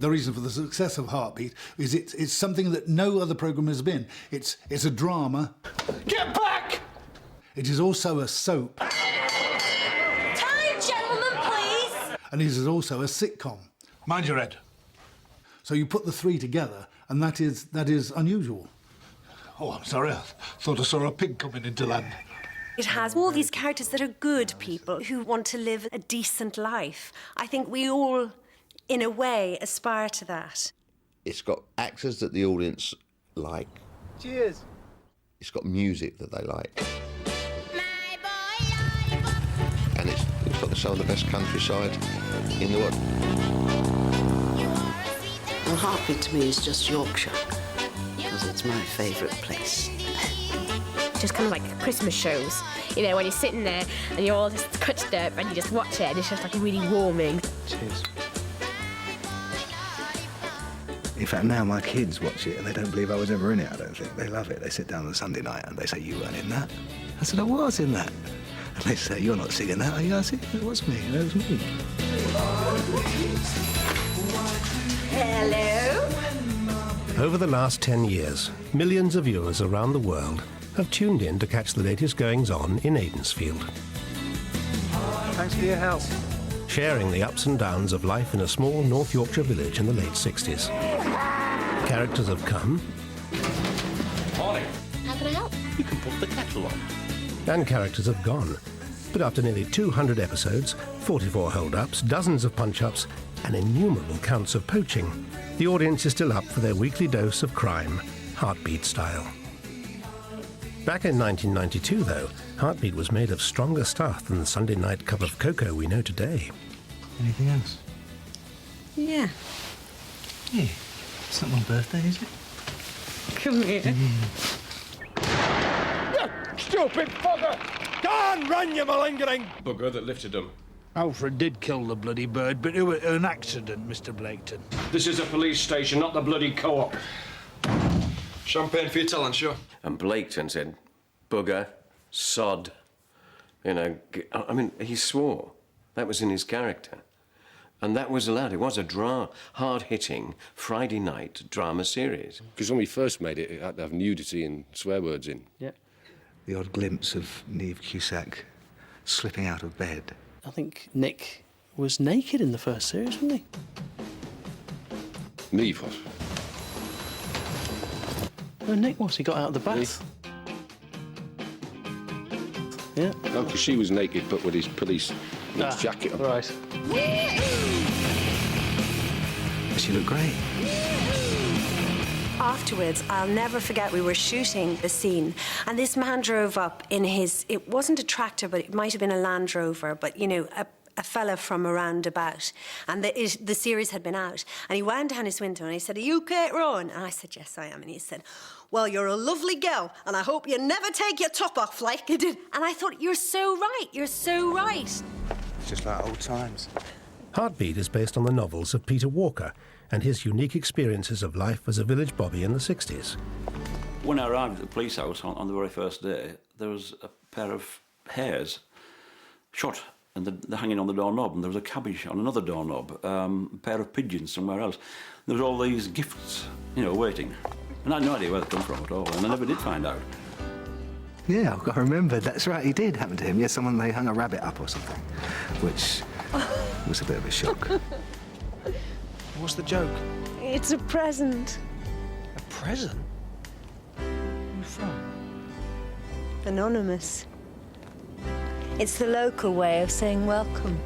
The reason for the success of Heartbeat is it's something that no other programme has been. It's a drama. Get back! It is also a soap. Time, gentlemen, please! And it is also a sitcom. Mind your head. So you put the three together, and that is unusual. Oh, I'm sorry. I thought I saw a pig coming into land. It has all these characters that are good people who want to live a decent life. I think we all, in a way, aspire to that. It's got actors that the audience like. Cheers. It's got music that they like. And it's got some of the best countryside in the world. Well, Heartbeat to me is just Yorkshire, because it's my favourite place. Just kind of like Christmas shows, you know, when you're sitting there and you're all just touched up and you just watch it and it's just like really warming. Cheers. In fact, now my kids watch it and they don't believe I was ever in it, I don't think. They love it. They sit down on a Sunday night and they say, "You weren't in that?" I said, "I was in that." And they say, "You're not singing that, are you?" I said, "It was me, it was me." Hello? Over the last 10 years, millions of viewers around the world have tuned in to catch the latest goings-on in Aidensfield. Thanks for your help. Sharing the ups and downs of life in a small North Yorkshire village in the late 60s. Characters have come... Morning. How can I help? You can put the kettle on. And characters have gone. But after nearly 200 episodes, 44 hold-ups, dozens of punch-ups, and innumerable counts of poaching, the audience is still up for their weekly dose of crime, Heartbeat style. Back in 1992, though, Heartbeat was made of stronger stuff than the Sunday night cup of cocoa we know today. Anything else? Yeah. Yeah. It's not my birthday, is it? Come here. You stupid bugger! Go on, run, you malingering! Bugger that lifted him. Alfred did kill the bloody bird, but it was an accident, Mr. Blaketon. This is a police station, not the bloody co-op. Champagne for your talent, sure. And Blaketon said, bugger, sod. You know, I mean, he swore. That was in his character. And that was allowed. It was a hard-hitting Friday night drama series. Because when we first made it, it had to have nudity and swear words in. Yeah. The odd glimpse of Niamh Cusack slipping out of bed. I think Nick was naked in the first series, wasn't he? Niamh was. No, Nick was. He got out of the bath. Yeah. No, because she was naked, but with his police jacket on. Right. She looked great. Afterwards, I'll never forget, we were shooting the scene and this man drove up in his, it wasn't a tractor, but it might have been a Land Rover, but, you know, a fella from around about. And the series had been out. And he wound down his window and he said, "Are you Kate Rowan?" And I said, "Yes, I am." And he said, "Well, you're a lovely girl and I hope you never take your top off like you did." And I thought, you're so right, you're so right. It's just like old times. Heartbeat is based on the novels of Peter Walker and his unique experiences of life as a village bobby in the 60s. When I arrived at the police house on the very first day, there was a pair of hares shot and they're hanging on the doorknob, and there was a cabbage on another doorknob, a pair of pigeons somewhere else. There was all these gifts, you know, waiting. And I had no idea where they come from at all, and I never did find out. Yeah, I remember. That's right, it did happen to him. Yeah, they hung a rabbit up or something, which was a bit of a shock. What's the joke? It's a present. A present? Where are you from? Anonymous. It's the local way of saying welcome.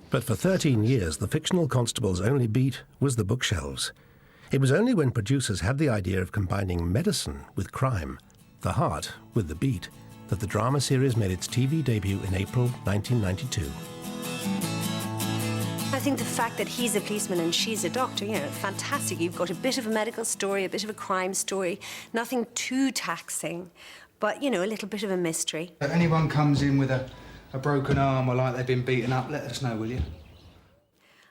But for 13 years, the fictional constable's only beat was the bookshelves. It was only when producers had the idea of combining medicine with crime, the heart with the beat, that the drama series made its TV debut in April 1992. I think the fact that he's a policeman and she's a doctor, you know, fantastic. You've got a bit of a medical story, a bit of a crime story, nothing too taxing, but, you know, a little bit of a mystery. If anyone comes in with a broken arm or like they've been beaten up, let us know, will you?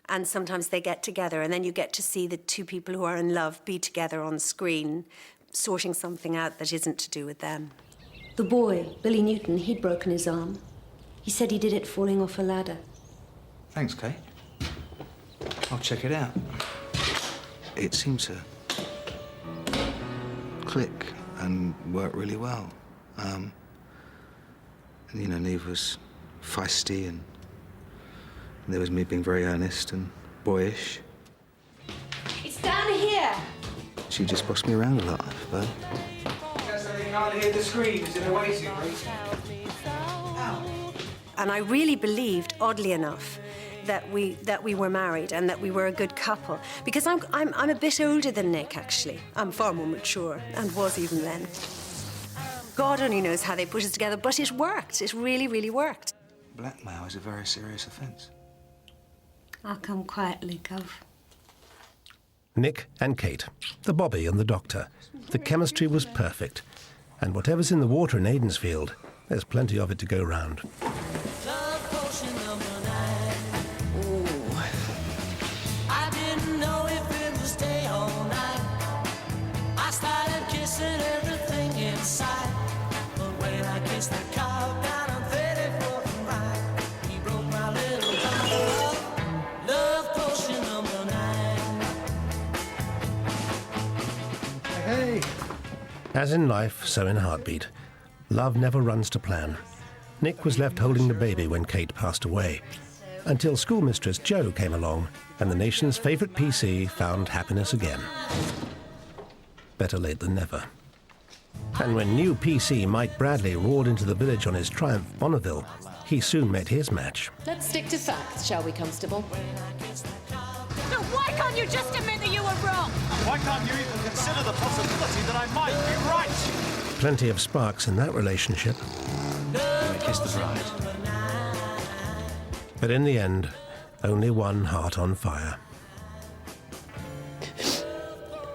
And sometimes they get together and then you get to see the two people who are in love be together on screen, sorting something out that isn't to do with them. The boy, Billy Newton, he'd broken his arm. He said he did it falling off a ladder. Thanks, Kate. I'll check it out. it seemed to click and work really well. And, you know, Neve was feisty, and there was me being very earnest and boyish. It's down here. She just bossed me around a lot, but... Yes, I can't hear the screams in the waiting room. And I really believed, oddly enough, that we were married and that we were a good couple. Because I'm a bit older than Nick, actually. I'm far more mature, and was even then. God only knows how they put us together, but it worked. It really, really worked. Blackmail is a very serious offence. I'll come quietly, Gov. Nick and Kate, the Bobby and the Doctor. The chemistry was perfect. And whatever's in the water in Aidensfield, there's plenty of it to go round. As in life, so in Heartbeat. Love never runs to plan. Nick was left holding the baby when Kate passed away, until schoolmistress Jo came along and the nation's favourite PC found happiness again. Better late than never. And when new PC Mike Bradley roared into the village on his Triumph Bonneville, he soon met his match. Let's stick to facts, shall we, Constable? No, why can't you just admit that you were wrong? Why can't you even consider the possibility that I might be right? Plenty of sparks in that relationship. I kissed the bride. But in the end, only one heart on fire.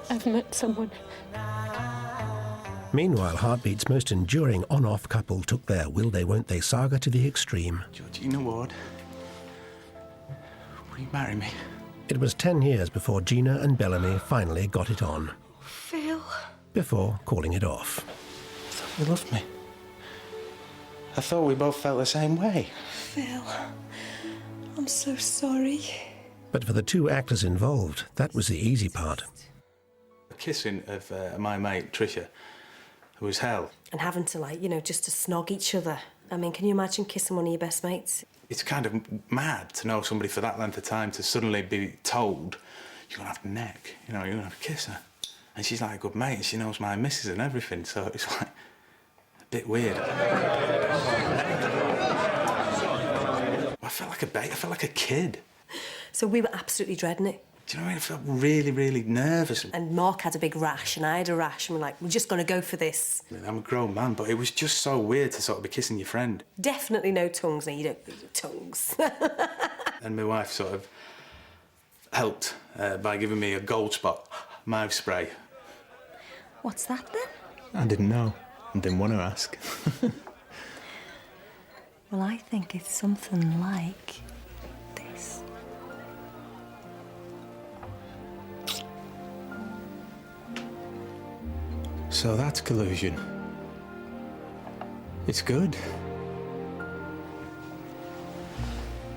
I've met someone. Meanwhile, Heartbeat's most enduring on-off couple took their will-they-won't-they saga to the extreme. Georgina Ward, will you marry me? It was 10 years before Gina and Bellamy finally got it on. Phil. Before calling it off. I thought you loved me. I thought we both felt the same way. Phil, I'm so sorry. But for the two actors involved, that was the easy part. The kissing of my mate, Tricia, was hell. And having to, like, you know, just to snog each other. I mean, can you imagine kissing one of your best mates? It's kind of mad to know somebody for that length of time to suddenly be told you're going to have to neck, you know, you're going to have to kiss her. And she's like a good mate and she knows my missus and everything, so it's like a bit weird. I felt like a baby, I felt like a kid. So we were absolutely dreading it. Do you know what I mean? I felt really, really nervous. And Mark had a big rash and I had a rash and we're like, we're just going to go for this. I mean, I'm a grown man, but it was just so weird to sort of be kissing your friend. Definitely no tongues. No, you don't do tongues. And my wife sort of helped by giving me a gold spot mouth spray. What's that then? I didn't know. I didn't want to ask. Well, I think it's something like this. So that's collusion. It's good.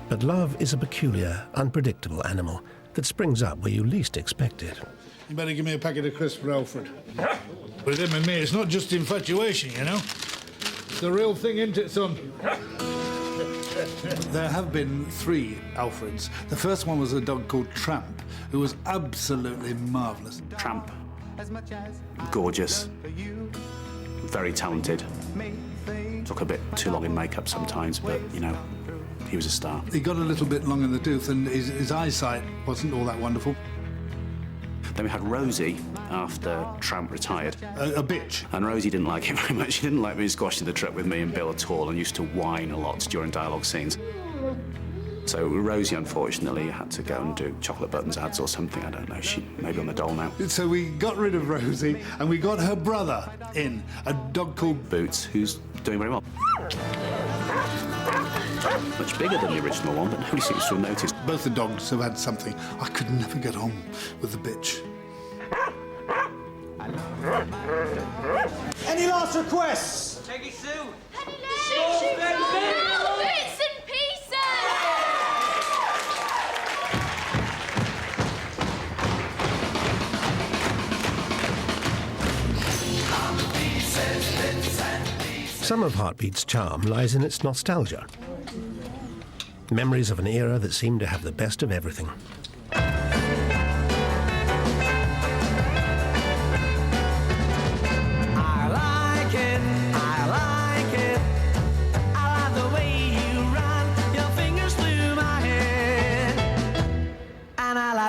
But love is a peculiar, unpredictable animal that springs up where you least expect it. You better give me a packet of crisps for Alfred. With him and me, it's not just infatuation, you know? It's the real thing, isn't it, son? There have been 3 Alfreds. The first one was a dog called Tramp, who was absolutely marvellous. Tramp. Gorgeous. Very talented. Took a bit too long in makeup sometimes, but, you know, he was a star. He got a little bit long in the tooth and his eyesight wasn't all that wonderful. Then we had Rosie after Tramp retired. A bitch. And Rosie didn't like it very much. She didn't like being squashed in the truck with me and Bill at all and used to whine a lot during dialogue scenes. So Rosie, unfortunately, had to go and do Chocolate Buttons ads or something. I don't know. She may be on the dole now. So we got rid of Rosie and we got her brother in, a dog called Boots, who's doing very well. Much bigger than the original one, but nobody seems to have noticed. Both the dogs have had something. I could never get on with the bitch. Any last requests? Peggy Sue. Penny Bits and pieces! Some of Heartbeat's charm lies in its nostalgia. Memories of an era that seemed to have the best of everything.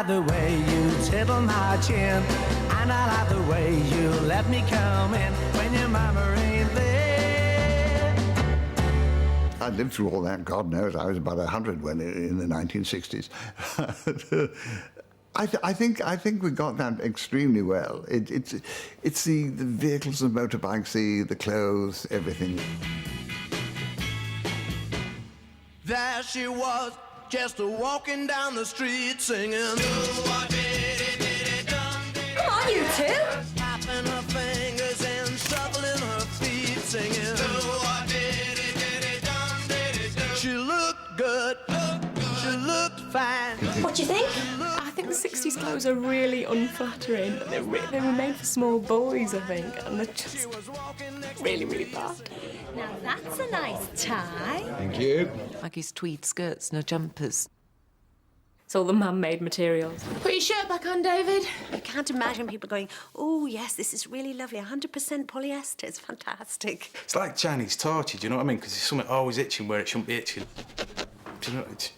The way you tittle my chin, and I like the way you let me come in when your mama ain't there. I lived through all that. God knows, I was about 100 when in the 1960s. I think we got that extremely well. It's the vehicles and motorbikes, the clothes, everything. There she was, just walking down the street singing. Come on, you two. Tapping her fingers and shuffling her feet singing. She looked good. She looked fine. What do you think? I think the 60s clothes are really unflattering. They were made for small boys, I think, and they're just really, really bad. Now that's a nice tie. Thank you. Maggie's tweed skirts, no jumpers. It's all the man-made materials. Put your shirt back on, David. You can't imagine people going, oh, yes, this is really lovely, 100% polyester, it's fantastic. It's like Chinese torture, do you know what I mean? Because there's something always itching where it shouldn't be itching. Do you know what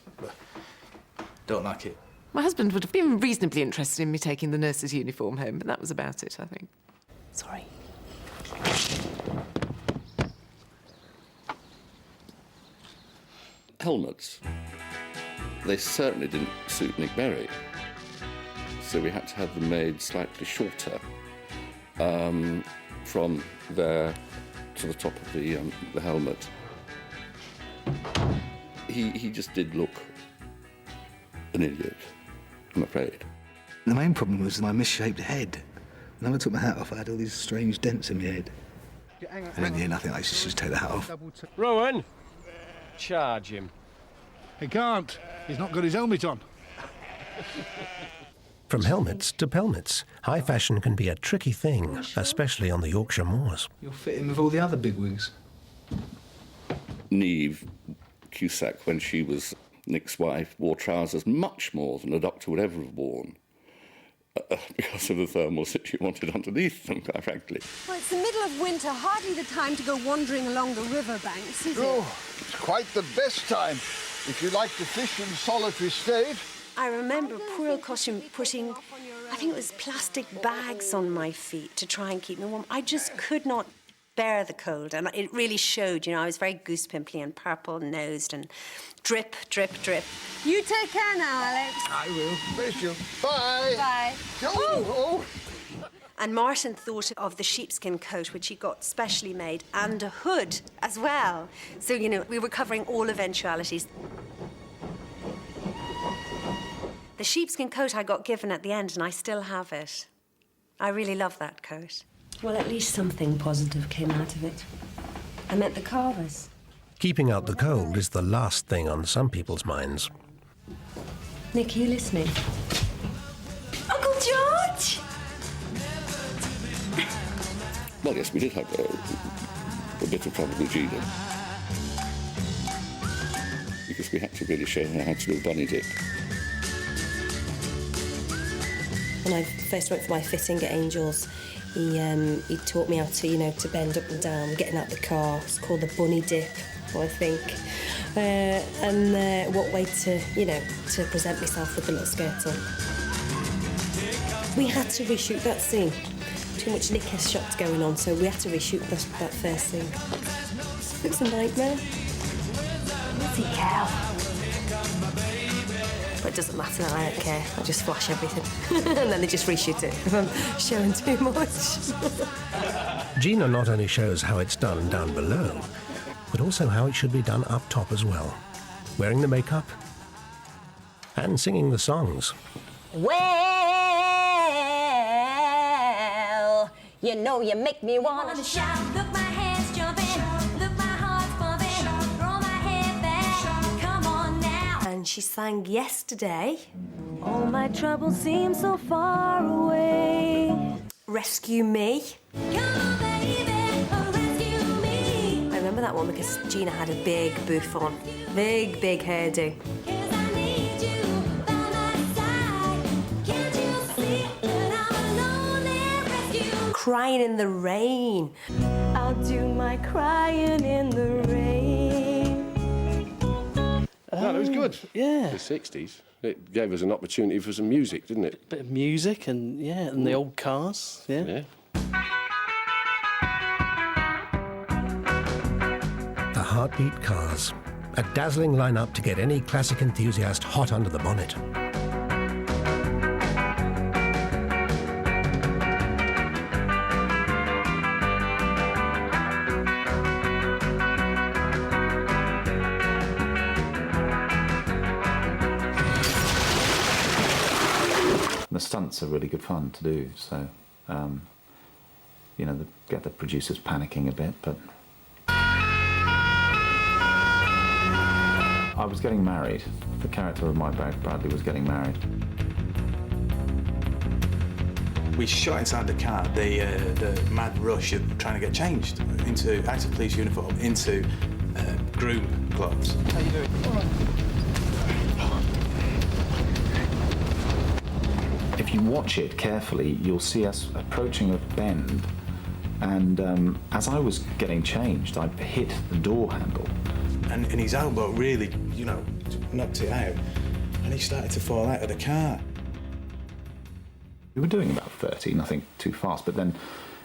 don't like it. My husband would have been reasonably interested in me taking the nurse's uniform home, but that was about it, I think. Sorry. Helmets. They certainly didn't suit Nick Berry, so we had to have them made slightly shorter from there to the top of the helmet. He just did look an idiot, I'm afraid. The main problem was my misshaped head. When I took my hat off, I had all these strange dents in my head. And in the end, I think I should just take the hat off. Rowan, charge him. He can't. He's not got his helmet on. From helmets to pelmets, high fashion can be a tricky thing, especially on the Yorkshire moors. You'll fit in with all the other bigwigs. Neve Cusack, when she was Nick's wife, wore trousers much more than a doctor would ever have worn because of the thermals that she wanted underneath them, quite frankly. Well, it's the middle of winter, hardly the time to go wandering along the riverbanks, is it? Oh, it's quite the best time if you like to fish in solitary state. I remember poor old costume putting, I think it was plastic bags on my feet to try and keep me warm. I just could not bear the cold, and it really showed, you know. I was very goose pimply and purple-nosed and drip, drip, drip. You take care now, Alex. I will. Bless you. Bye. Bye. Oh. And Martin thought of the sheepskin coat, which he got specially made, and a hood as well. So, you know, we were covering all eventualities. The sheepskin coat I got given at the end, and I still have it. I really love that coat. Well, at least something positive came out of it. I met the Carvers. Keeping out the cold is the last thing on some people's minds. Nick, are you listening? Uncle George! Well, yes, we did have a bit of trouble with Gina, because we had to really show her how to do a bunny dip. When I first went for my fitting at Angels, he taught me how to, you know, to bend up and down, getting out the car. It's called the bunny dip, I think. And what way to, you know, to present myself with the little skirt on. We had to reshoot that scene. Too much liquor shots going on, so we had to reshoot that first scene. It was a nightmare. Bloody cow. But it doesn't matter, I don't care. I just flash everything. And then they just reshoot it if I'm showing too much. Gina not only shows how it's done down below, but also how it should be done up top as well. Wearing the makeup and singing the songs. Well, you know you make me wanna shout. Look, my head's jumping. Look, my heart's pumping. Throw my head back. Come on now. And she sang Yesterday. All my troubles seem so far away. Rescue Me. Come on, baby, rescue me. that one because Gina had a big boof on. Big, big hairdo. Crying in the rain. I'll do my crying in the rain. No, it was good. Yeah. The 60s. It gave us an opportunity for some music, didn't it? Bit of music and, yeah, and the old cars. Yeah. The Heartbeat Cars. A dazzling lineup to get any classic enthusiast hot under the bonnet. The stunts are really good fun to do, so, you know, get the producers panicking a bit, but... I was getting married. The character of my Bradley was getting married. We shot inside the car the mad rush of trying to get changed out of police uniform into groom clothes. How you doing? All right. If you watch it carefully, you'll see us approaching a bend, and as I was getting changed, I hit the door handle. And his elbow really, you know, knocked it out, and he started to fall out of the car. We were doing about 30, nothing too fast, but then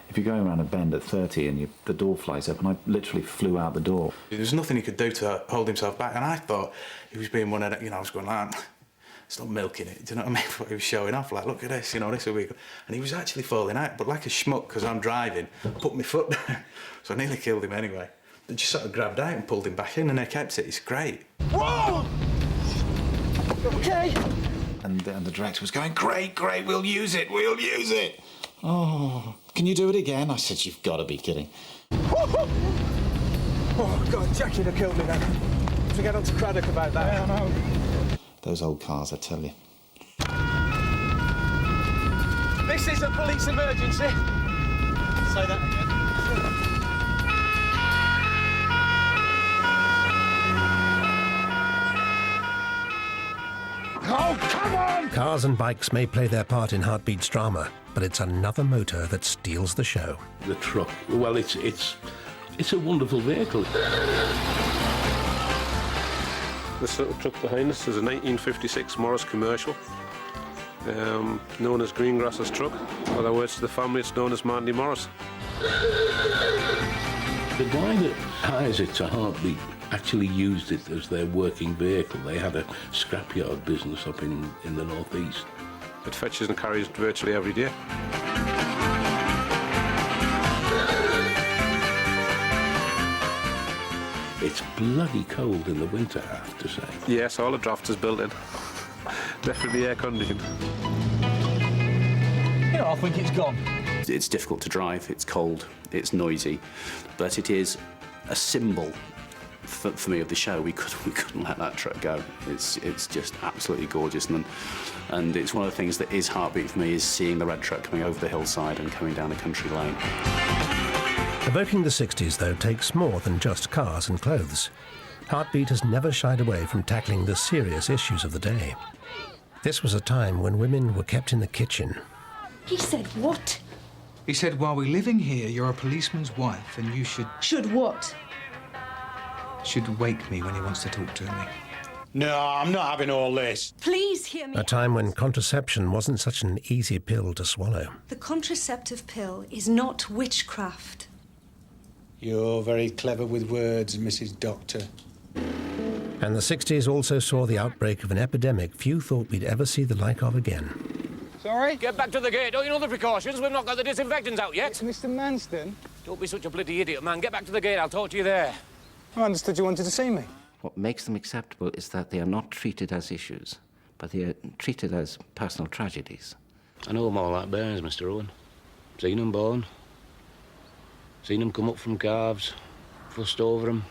if you're going around a bend at 30 and the door flies up, and I literally flew out the door. There was nothing he could do to hold himself back, and I thought he was being one of the, you know, I was going like, stop milking it, do you know what I mean? What he was showing off, like, look at this, you know, this will be good. And he was actually falling out, but like a schmuck, because I'm driving, I put my foot down, so I nearly killed him anyway. They just sort of grabbed out and pulled him back in, and they kept it. It's great. Whoa! Okay. And the director was going, great, we'll use it. Oh, can you do it again? I said, you've got to be kidding. Oh, God, Jackie'd have killed me then. To get on to Craddock about that. Yeah, I know. Those old cars, I tell you. This is a police emergency. Say that again. Oh, come on! Cars and bikes may play their part in Heartbeat's drama, but it's another motor that steals the show. The truck, well, it's a wonderful vehicle. This little truck behind us is a 1956 Morris commercial, known as Greengrass's truck. In other words, to the family, it's known as Mandy Morris. The guy that hires it to Heartbeat actually used it as their working vehicle. They had a scrapyard business up in the northeast. It fetches and carries virtually every day. It's bloody cold in the winter, I have to say. Yes, all the draft is built in. Definitely air conditioned. You know, I think it's gone. It's difficult to drive, it's cold, it's noisy, but it is a symbol for me of the show. We couldn't let that truck go. It's just absolutely gorgeous, and it's one of the things that is Heartbeat for me, is seeing the red truck coming over the hillside and coming down a country lane. Evoking the 60s, though, takes more than just cars and clothes. Heartbeat has never shied away from tackling the serious issues of the day. This was a time when women were kept in the kitchen. He said what? He said, while we're living here, you're a policeman's wife and you should... Should what? Should wake me when he wants to talk to me. No, I'm not having all this. Please hear me. A time when contraception wasn't such an easy pill to swallow. The contraceptive pill is not witchcraft. You're very clever with words, Mrs. Doctor. And the 60s also saw the outbreak of an epidemic few thought we'd ever see the like of again. Sorry? Get back to the gate. Don't you know the precautions? We've not got the disinfectants out yet. It's Mr. Manston. Don't be such a bloody idiot, man. Get back to the gate. I'll talk to you there. I understood you wanted to see me. What makes them acceptable is that they are not treated as issues, but they are treated as personal tragedies. I know them all like bears, Mr. Owen. Seen them born. Seen them come up from calves, fussed over them,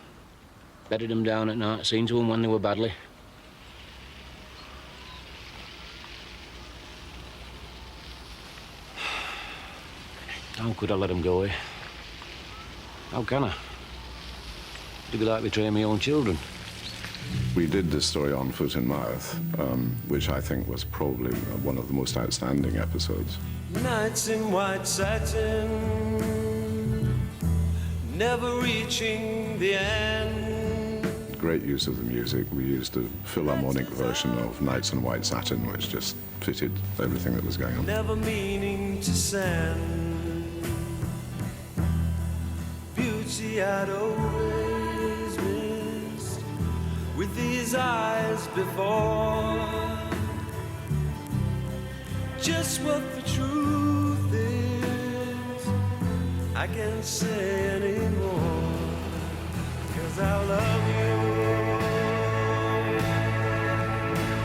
bedded them down at night, seen to them when they were badly. How could I let them go, eh? How can I? It'd be like betraying my own children. We did this story on Foot and Mouth, which I think was probably one of the most outstanding episodes. Nights in white satin, never reaching the end. Great use of the music. We used a Philharmonic version of Nights in White Satin, which just fitted everything that was going on. Never meaning to send. Beauty I'd always missed with these eyes before. Just what the truth is, I can't say anymore, 'cause I love you.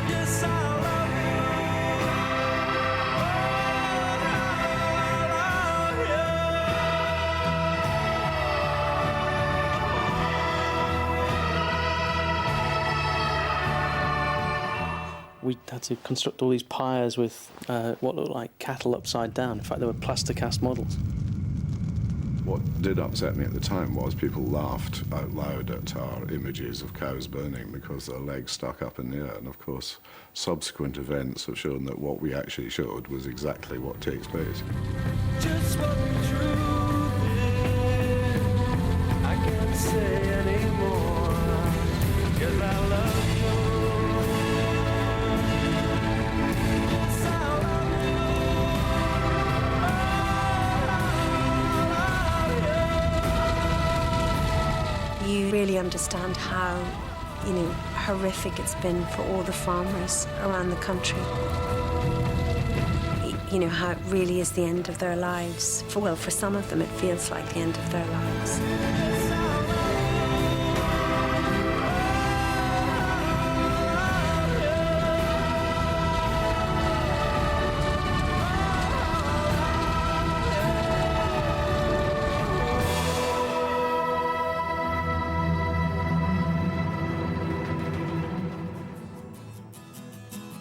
Yes, I love We had to construct all these pyres with what looked like cattle upside down. In fact, they were plaster cast models. What did upset me at the time was people laughed out loud at our images of cows burning because their legs stuck up in the air. And of course, subsequent events have shown that what we actually showed was exactly what takes place. just what the truth is. I can't say anymore, 'cause I love you. Yes, I love You really understand how, you know, horrific it's been for all the farmers around the country. You know, how it really is the end of their lives. For some of them, it feels like the end of their lives.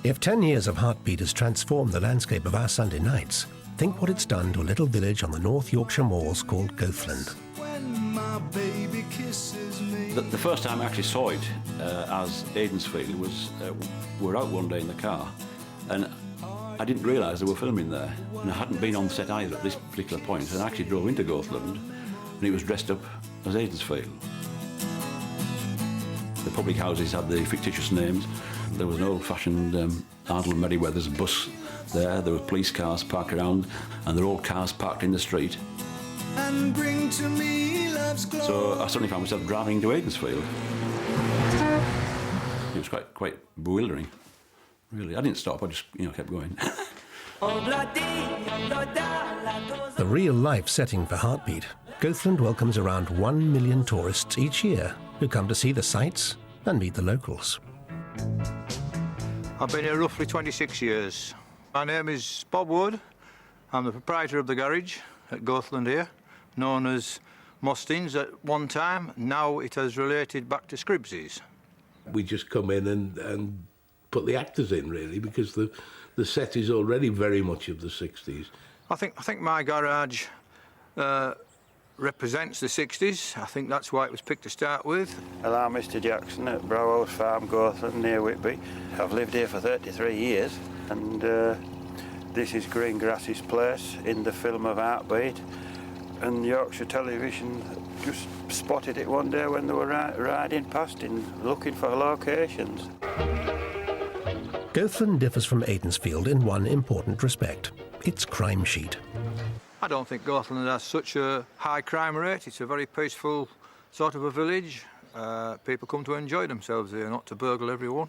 If 10 years of Heartbeat has transformed the landscape of our Sunday nights, think what it's done to a little village on the North Yorkshire moors called Goathland. The first time I actually saw it as Aidensfield was, we were out one day in the car, and I didn't realise they were filming there. And I hadn't been on set either at this particular point, and I actually drove into Goathland, and it was dressed up as Aidensfield. The public houses had the fictitious names. There was an old-fashioned Ardle and Merryweather's bus there. There were police cars parked around, and there were all cars parked in the street. And bring to me love's glory. So I suddenly found myself driving to Aidensfield. It was quite bewildering, really. I didn't stop. I just, kept going. The real-life setting for Heartbeat, Goathland welcomes around 1 million tourists each year who come to see the sights and meet the locals. I've been here roughly 26 years. My name is Bob Wood. I'm the proprietor of the garage at Goathland here, known as Mostins at one time. Now it has related back to Scribs's. We just come in and put the actors in, really, because the set is already very much of the 60s. I think my garage represents the 60s. I think that's why it was picked to start with. Hello, Mr. Jackson at Browhouse Farm, Goathland, near Whitby. I've lived here for 33 years, and this is Greengrass's place in the film of Heartbeat. And Yorkshire Television just spotted it one day when they were riding past and looking for locations. Goathland differs from Aidensfield in one important respect, its crime sheet. I don't think Goathland has such a high crime rate. It's a very peaceful sort of a village. People come to enjoy themselves here, not to burgle everyone.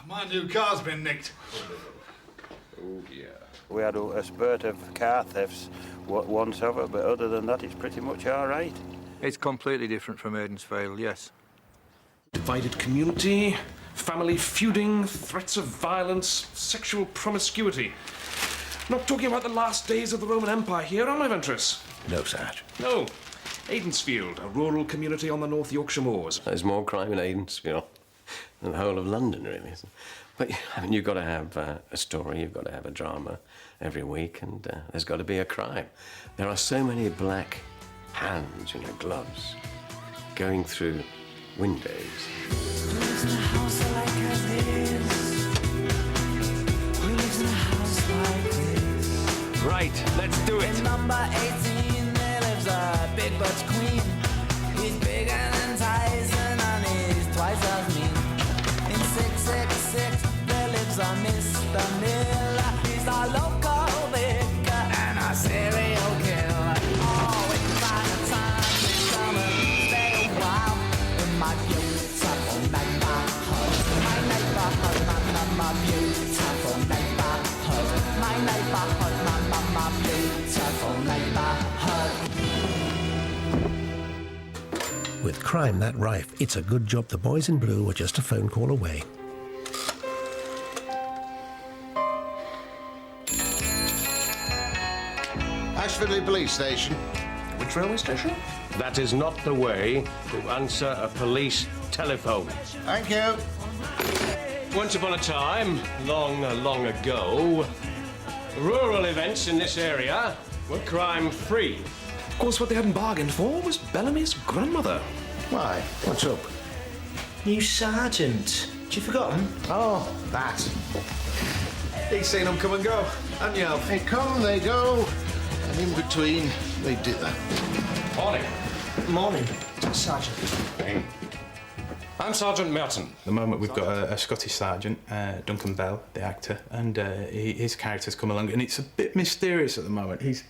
My new car's been nicked. Oh, yeah. We had a spurt of car thefts once over, but other than that, it's pretty much all right. It's completely different from Aidensfield, yes. Divided community, family feuding, threats of violence, sexual promiscuity. Not talking about the last days of the Roman Empire here, am I, Ventress? No, Sarge. No. Aidensfield, a rural community on the North Yorkshire moors. There's more crime in Aidensfield than the whole of London, really. But, you've got to have a story, you've got to have a drama every week, and there's got to be a crime. There are so many black hands, gloves, going through windows. Right, let's do it. In number 18, there lives a big butch queen. He's bigger than Tyson and he's twice as mean. In 666, there lives a Mr. Miller. He's a local vicar and a serial killer. Oh, we can find the time to come and stay a while in my beautiful neighborhood. My neighborhood, my beautiful neighborhood. My neighborhood, my beautiful neighborhood. With crime that rife, it's a good job the boys in blue were just a phone call away. Ashfordley Police Station. Which railway station? That is not the way to answer a police telephone. Thank you. Once upon a time, long, long ago, rural events in this area were crime-free. Of course, what they hadn't bargained for was Bellamy's grandmother. Why? What's up? New sergeant. Had you forgotten? Oh, that. He's seen them come and go, haven't you? They come, they go, and in between, they dither. Morning. Morning, Sergeant. Hey. I'm Sergeant Merton. At the moment, we've got a Scottish sergeant, Duncan Bell, the actor, and his character's come along, and it's a bit mysterious at the moment. He's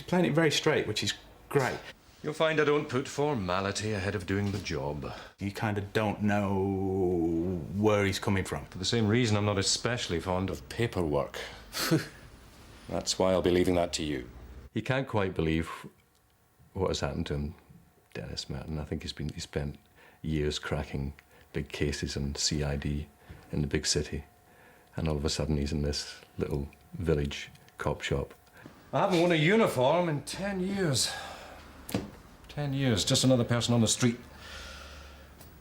playing it very straight, which is great. You'll find I don't put formality ahead of doing the job. You kind of don't know where he's coming from. For the same reason, I'm not especially fond of paperwork. That's why I'll be leaving that to you. He can't quite believe what has happened to him, Dennis Merton. I think he spent years cracking big cases and CID in the big city, and all of a sudden he's in this little village cop shop. I haven't worn a uniform in 10 years. 10 years, just another person on the street.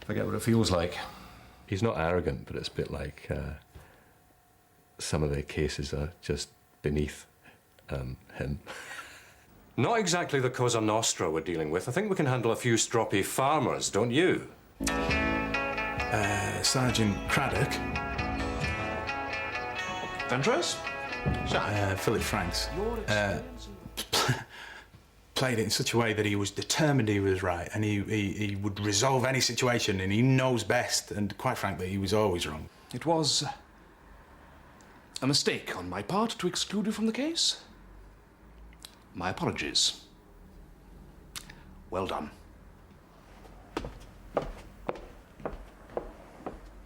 Forget what it feels like. He's not arrogant, but it's a bit like some of their cases are just beneath him. Not exactly the Cosa Nostra we're dealing with. I think we can handle a few stroppy farmers, don't you? Sergeant Craddock. Ventress? Philip Franks. Played it in such a way that he was determined he was right, and he would resolve any situation, and he knows best, and quite frankly, he was always wrong. It was a mistake on my part to exclude you from the case. My apologies. Well done.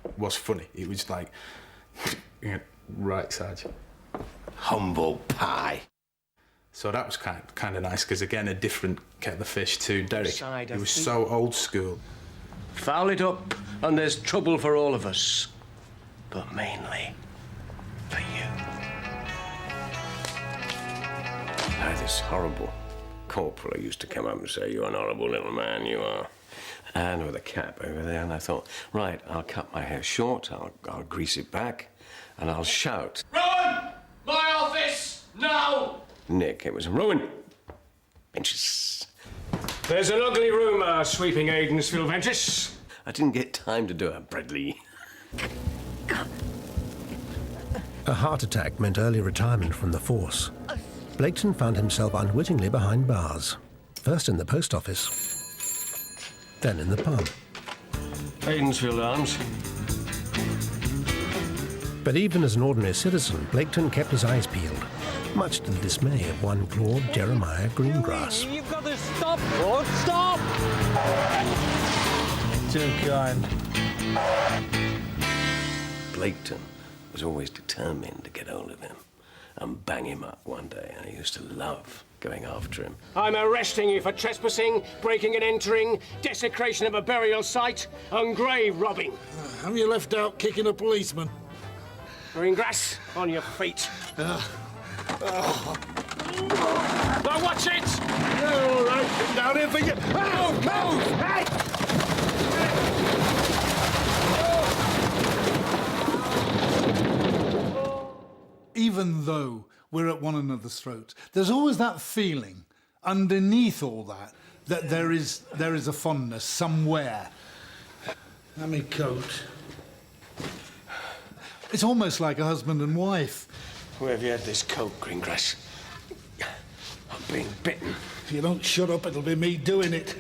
It was funny. It was like, yeah, right, Sarge. Humble pie. So that was kind of nice, because again, a different kettle of fish to Derek. He was so old school. Foul it up, and there's trouble for all of us. But mainly for you. Now, this horrible corporal used to come up and say, "You're an horrible little man, you are." And with a cap over there, and I thought, right, I'll cut my hair short, I'll grease it back, and I'll shout, "Rowan! My office! Now!" Nick, it was Rowan. Benches. There's an ugly rumour sweeping Aidensfield, Ventus. I didn't get time to do it, Bradley. A heart attack meant early retirement from the force. Blaketon found himself unwittingly behind bars. First in the post office, then in the pub. Aidensfield Arms. But even as an ordinary citizen, Blaketon kept his eyes peeled, much to the dismay of one Claude Jeremiah Greengrass. You've got to stop, Claude, stop! Too kind. Blaketon was always determined to get hold of him and bang him up one day, and I used to love going after him. I'm arresting you for trespassing, breaking and entering, desecration of a burial site, and grave robbing. Have you left out kicking a policeman? Greengrass, on your feet. Now watch it! Yeah, all right, get down here for you. Move! Hey! Even though we're at one another's throats, there's always that feeling underneath all that that there is a fondness somewhere. Let me coat. It's almost like a husband and wife. Where have you had this coat, Greengrass? I'm being bitten. If you don't shut up, it'll be me doing it.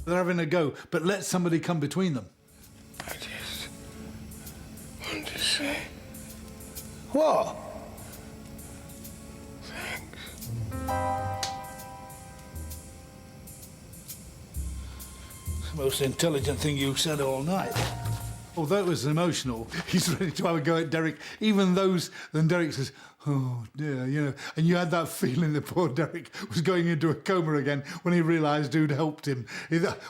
They're having a go, but let somebody come between them. I just want to say What? It's the most intelligent thing you've said all night. Although it was emotional, he's ready to have a go at Derek. Even then Derek says, oh dear, you know, and you had that feeling that poor Derek was going into a coma again when he realised who'd helped him.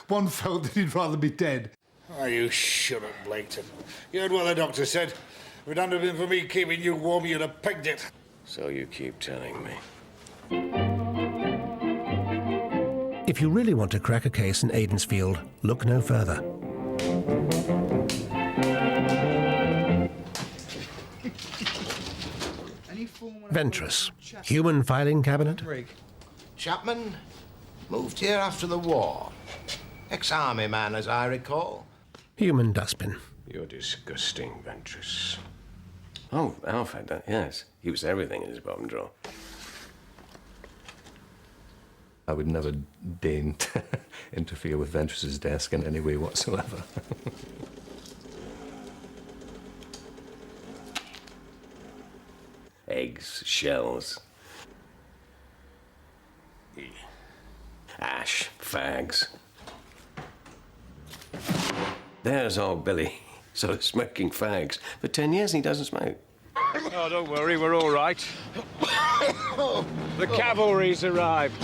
One felt that he'd rather be dead. Oh, you shut up, Blaketon. You heard what the doctor said. If it hadn't been for me keeping you warm, you'd have pegged it. So you keep telling me. If you really want to crack a case in Aidensfield, look no further. Ventress, human filing cabinet. Chapman moved here after the war. Ex-army man, as I recall. Human dustbin. You're disgusting, Ventress. Oh, Alf had that, yes. He was everything in his bottom drawer. I would never deign to interfere with Ventress's desk in any way whatsoever. Eggs, shells. Ash, fags. There's old Billy, sort of smoking fags. For 10 years he doesn't smoke. Oh, don't worry, we're all right. The cavalry's arrived.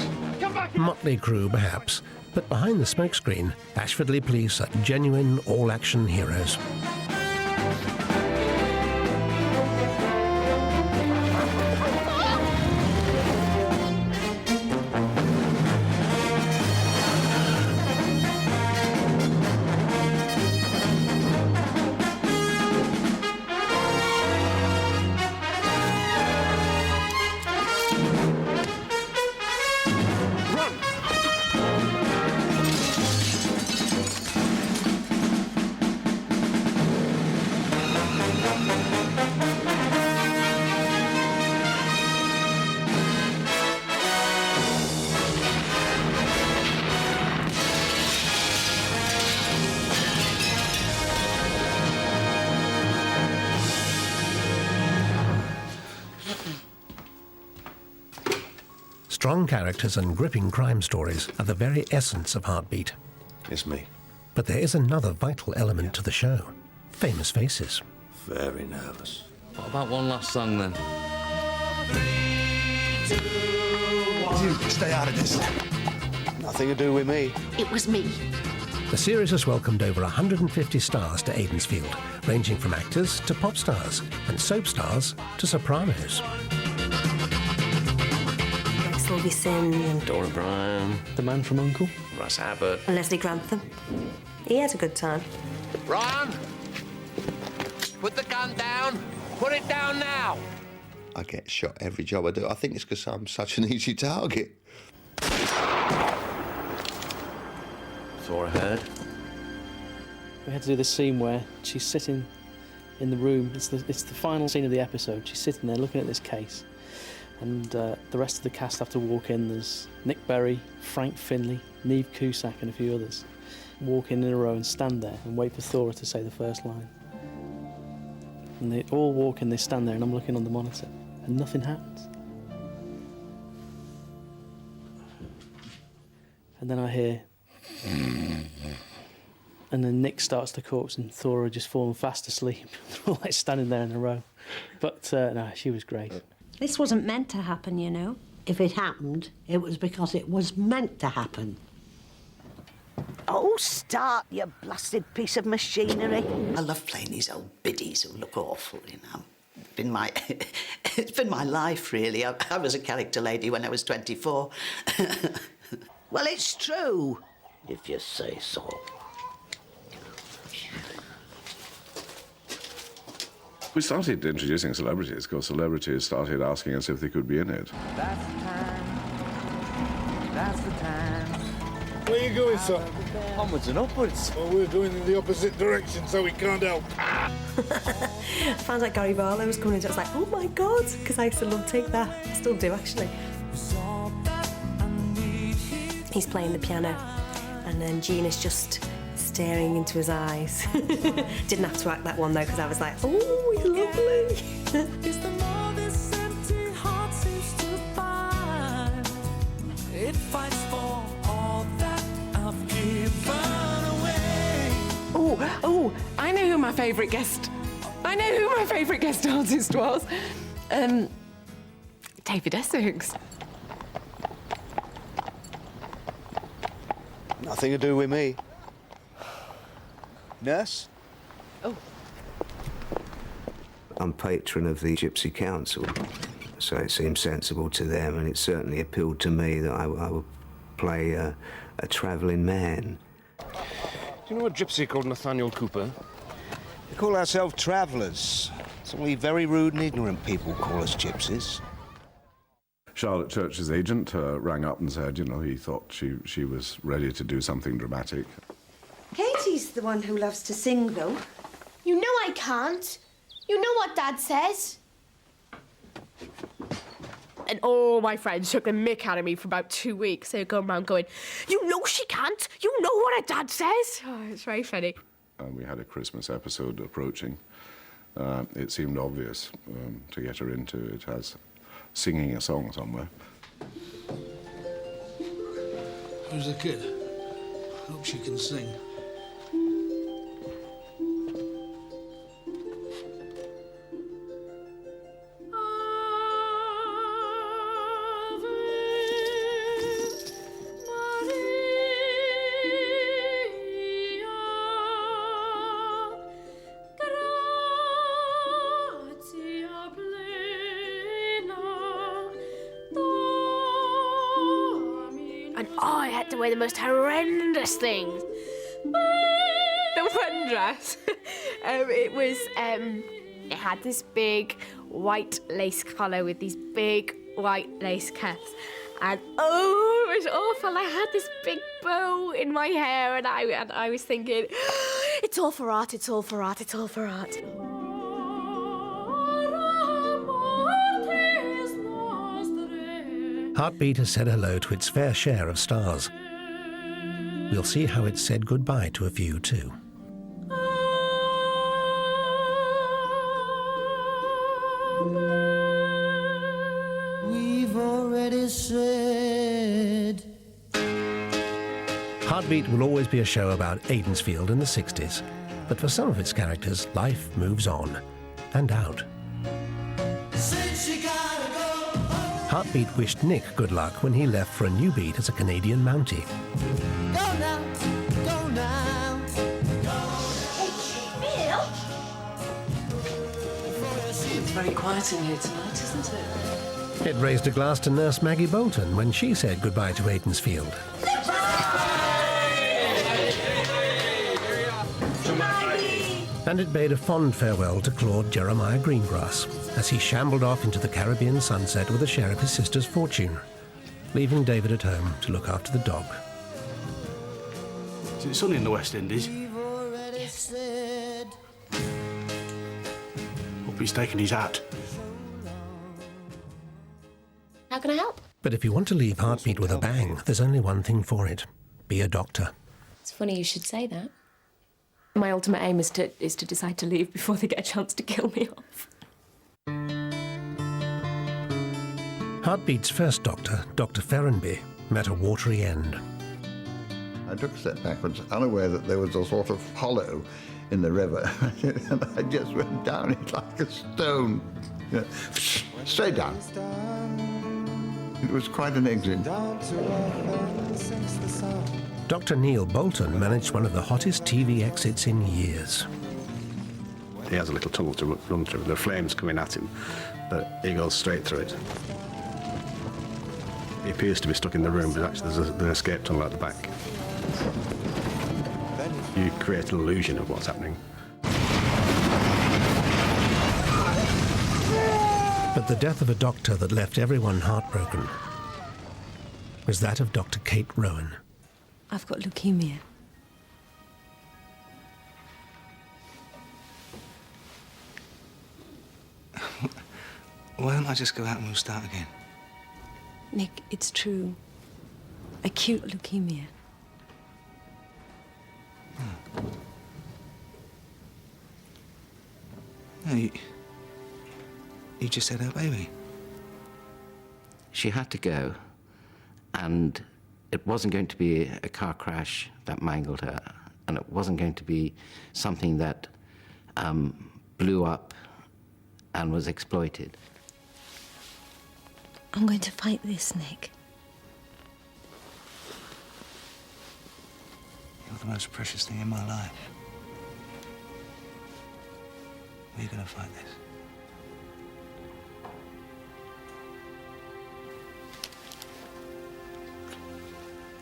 Motley crew, perhaps, but behind the smokescreen, Ashfordley Police are genuine all-action heroes. Strong characters and gripping crime stories are the very essence of Heartbeat. It's me. But there is another vital element to the show. Famous faces. Very nervous. What about one last song, then? You stay out of this. Nothing to do with me. It was me. The series has welcomed over 150 stars to Aidensfield, ranging from actors to pop stars, and soap stars to sopranos. Orbison and Dora Bryan. The Man from U.N.C.L.E. Russ Abbott. And Leslie Grantham. He had a good time. Ron! Put the gun down. Put it down now. I get shot every job I do. I think it's because I'm such an easy target. Thora Heard. We had to do this scene where she's sitting in the room. It's the final scene of the episode. She's sitting there looking at this case. And the rest of the cast have to walk in. There's Nick Berry, Frank Finley, Niamh Cusack and a few others. Walk in a row and stand there and wait for Thora to say the first line. And they all walk in, they stand there, and I'm looking on the monitor, and nothing happens. And then I hear... and then Nick starts to corpse and Thora just falling fast asleep. All like standing there in a row. But no, she was great. This wasn't meant to happen, you know. If it happened, it was because it was meant to happen. Oh, start, you blasted piece of machinery. I love playing these old biddies who look awful, you know. It's been my life, really. I was a character lady when I was 24. Well, it's true. If you say so. We started introducing celebrities because celebrities started asking us if they could be in it. That's the time. That's the time. Where are you going, son? Onwards and upwards. Well, we're going in the opposite direction, so we can't help. I found out Gary Barlow was coming into it. I was like, oh my God, because I used to love Take That. I still do, actually. He's playing the piano, and then Gina's just staring into his eyes. Didn't have to act that one, though, because I was like, oh, he's lovely. It fights for all that I've given away. Oh, I know who my favourite guest artist was. David Essex. Nothing to do with me. Nurse? Oh. I'm patron of the Gypsy Council, so it seemed sensible to them, and it certainly appealed to me that I would play a travelling man. Do you know a gypsy called Nathaniel Cooper? We call ourselves travellers. It's only very rude and ignorant people call us gypsies. Charlotte Church's agent rang up and said, he thought she was ready to do something dramatic. Katie's the one who loves to sing, though. You know I can't. You know what Dad says. And all my friends took the mick out of me for about 2 weeks. They were going around going, you know she can't. You know what her dad says. Oh, it's very funny. We had a Christmas episode approaching. It seemed obvious to get her into it as singing a song somewhere. Who's the kid? Hope she can sing. And I had to wear the most horrendous things. The one dress. It had this big white lace collar with these big white lace cuffs. And oh, it was awful. I had this big bow in my hair, and I was thinking, it's all for art, it's all for art, it's all for art. Heartbeat has said hello to its fair share of stars. We'll see how it's said goodbye to a few too. We've already said. Heartbeat will always be a show about Aidensfield in the 60s, but for some of its characters, life moves on and out. Heartbeat wished Nick good luck when he left for a new beat as a Canadian Mountie. Go now, go now. Hey, It's very quiet in here tonight, isn't it? It raised a glass to Nurse Maggie Bolton when she said goodbye to Aidensfield. And it bade a fond farewell to Claude Jeremiah Greengrass as he shambled off into the Caribbean sunset with a share of his sister's fortune, leaving David at home to look after the dog. Is it sunny in the West Indies? Yes. Hope he's taken his hat. How can I help? But if you want to leave Heartbeat with a bang, there's only one thing for it. Be a doctor. It's funny you should say that. My ultimate aim is to decide to leave before they get a chance to kill me off. Heartbeat's first doctor, Dr. Ferrenby, met a watery end. I took a step backwards, unaware that there was a sort of hollow in the river, and I just went down it like a stone, straight down. It was quite an exit. Dr. Neil Bolton managed one of the hottest TV exits in years. He has a little tunnel to run through. There are flames coming at him, but he goes straight through it. He appears to be stuck in the room, but actually there's an escape tunnel at the back. You create an illusion of what's happening. But the death of a doctor that left everyone heartbroken was that of Dr. Kate Rowan. I've got leukemia. Why don't I just go out and we'll start again? Nick, it's true. Acute leukemia. No, you just had her baby. She had to go, and it wasn't going to be a car crash that mangled her, and it wasn't going to be something that blew up and was exploited. I'm going to fight this, Nick. You're the most precious thing in my life. Are you going to fight this?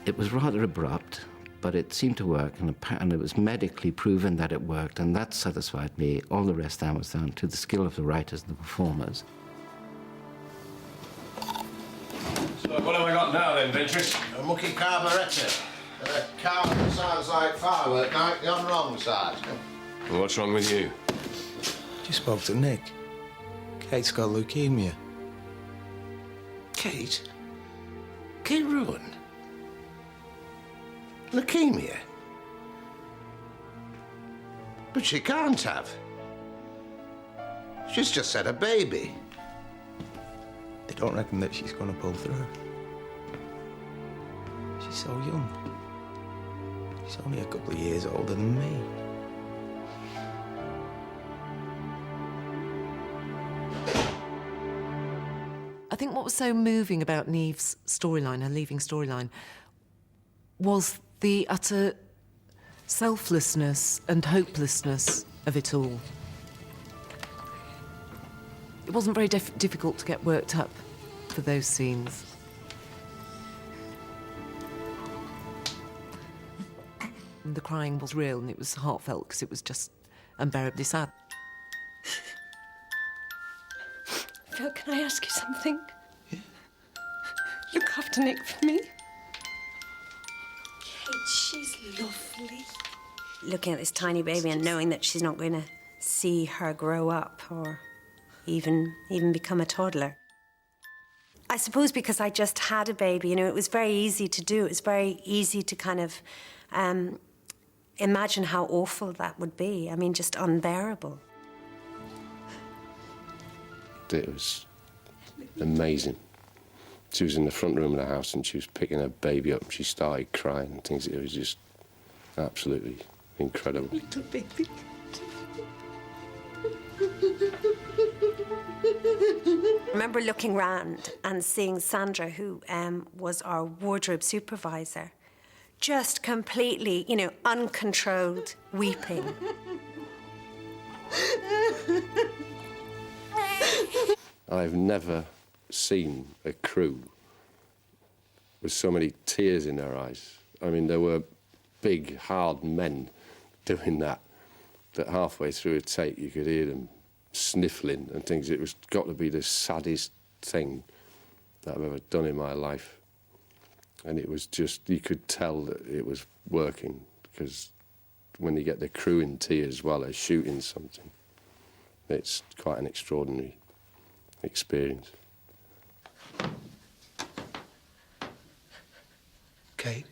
It was rather abrupt, but it seemed to work, and it was medically proven that it worked, and that satisfied me. All the rest then was down to the skill of the writers and the performers. So what have I got now then, Ventress? A mucky carburettor. A car that sounds like firework night gone wrong side. Well, what's wrong with you? Just spoke to Nick. Kate's got leukemia. Kate? Kate Ruin? Leukemia? But she can't have. She's just had a baby. They don't reckon that she's going to pull through. She's so young. She's only a couple of years older than me. I think what was so moving about Neve's storyline, her leaving storyline, was the utter selflessness and hopelessness of it all. It wasn't very difficult to get worked up for those scenes. And the crying was real and it was heartfelt because it was just unbearably sad. Phil, can I ask you something? Yeah. Look after Nick for me. Kate, she's lovely. Looking at this tiny baby and knowing that she's not going to see her grow up or even become a toddler. I suppose because I just had a baby, you know, it was very easy to do. It was very easy to kind of imagine how awful that would be. I mean, just unbearable. It was amazing. She was in the front room of the house and she was picking her baby up and she started crying and things. It was just absolutely incredible. Little baby. I remember looking round and seeing Sandra, who was our wardrobe supervisor, just completely, you know, uncontrolled weeping. I've never seen a crew with so many tears in their eyes. I mean, there were big, hard men doing that halfway through a take you could hear them sniffling and things. It was got to be the saddest thing that I've ever done in my life. And it was just, you could tell that it was working, because when you get the crew in tears while they're shooting something, it's quite an extraordinary experience. Kate?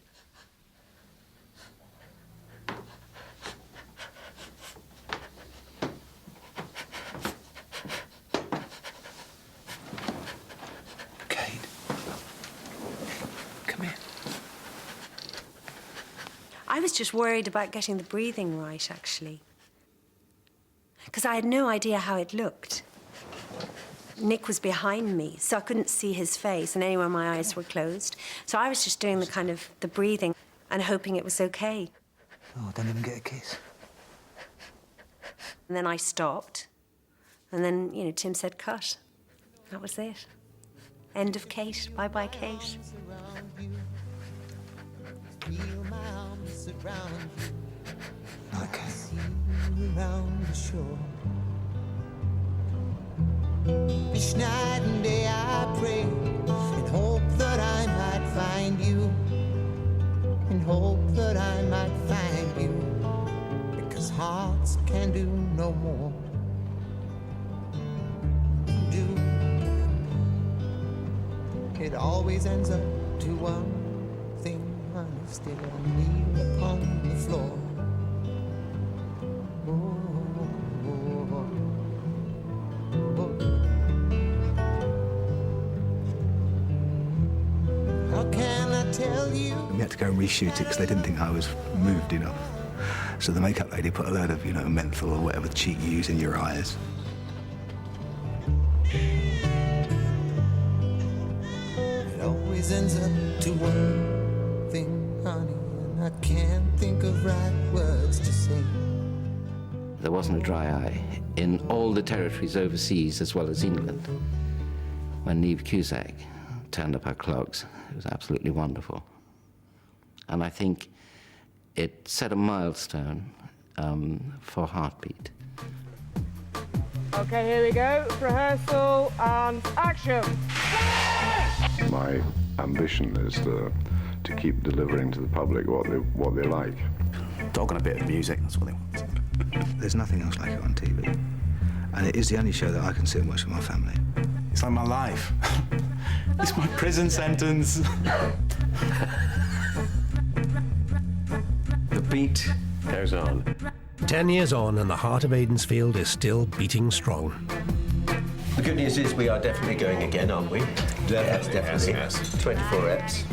Kate? Come here. I was just worried about getting the breathing right, actually. Because I had no idea how it looked. Nick was behind me, so I couldn't see his face, and anyway, my eyes were closed. So I was just doing the breathing and hoping it was okay. Oh, don't even get a kiss. And then I stopped, and then, you know, Tim said, cut. That was it. End of Kate. Bye-bye, Kate. Night, Kate. Each night and day I pray and hope that I might find you, and hope It always ends up to one thing, honey, still a kneel upon the floor. How can I tell you? We had to go and reshoot it because they didn't think I was moved enough. So the makeup lady put a load of, menthol or whatever cheat you use in your eyes. It always ends up to one thing, honey, and I can't think of right words to say. There wasn't a dry eye in all the territories overseas as well as England. When Niamh Cusack turned up her clogs, it was absolutely wonderful. And I think it set a milestone for Heartbeat. Okay, here we go. Rehearsal and action. My ambition is to keep delivering to the public what they like. Dog and a bit of music, that's what they want. There's nothing else like it on TV. And it is the only show that I can sit and watch with my family. It's like my life. It's my prison sentence. The beat goes on. 10 years on, and the heart of Aidensfield is still beating strong. The good news is we are definitely going again, aren't we? Yes, definitely. Yes. 24 reps.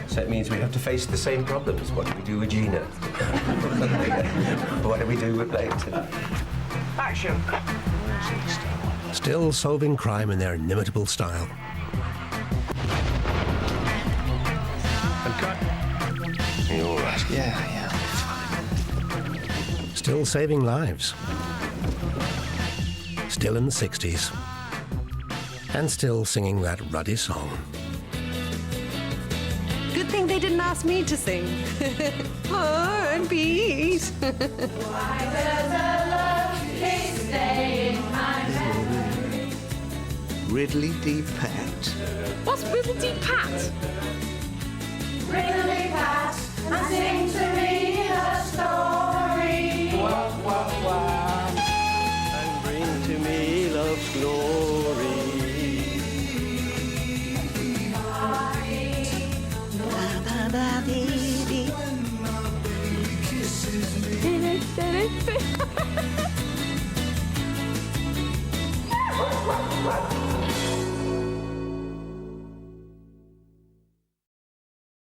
So it means we have to face the same problems. What do we do with Gina? What do we do with Leighton? Action. Still solving crime in their inimitable style. And cut. You all right? Yeah. Still saving lives. Still in the 60s. And still singing that ruddy song. Good thing they didn't ask me to sing. Heartbeat. Why does a love stay in my memory? Ridley D. Pat. What's Riddle Deep Pat? Ridley Pat, and sing to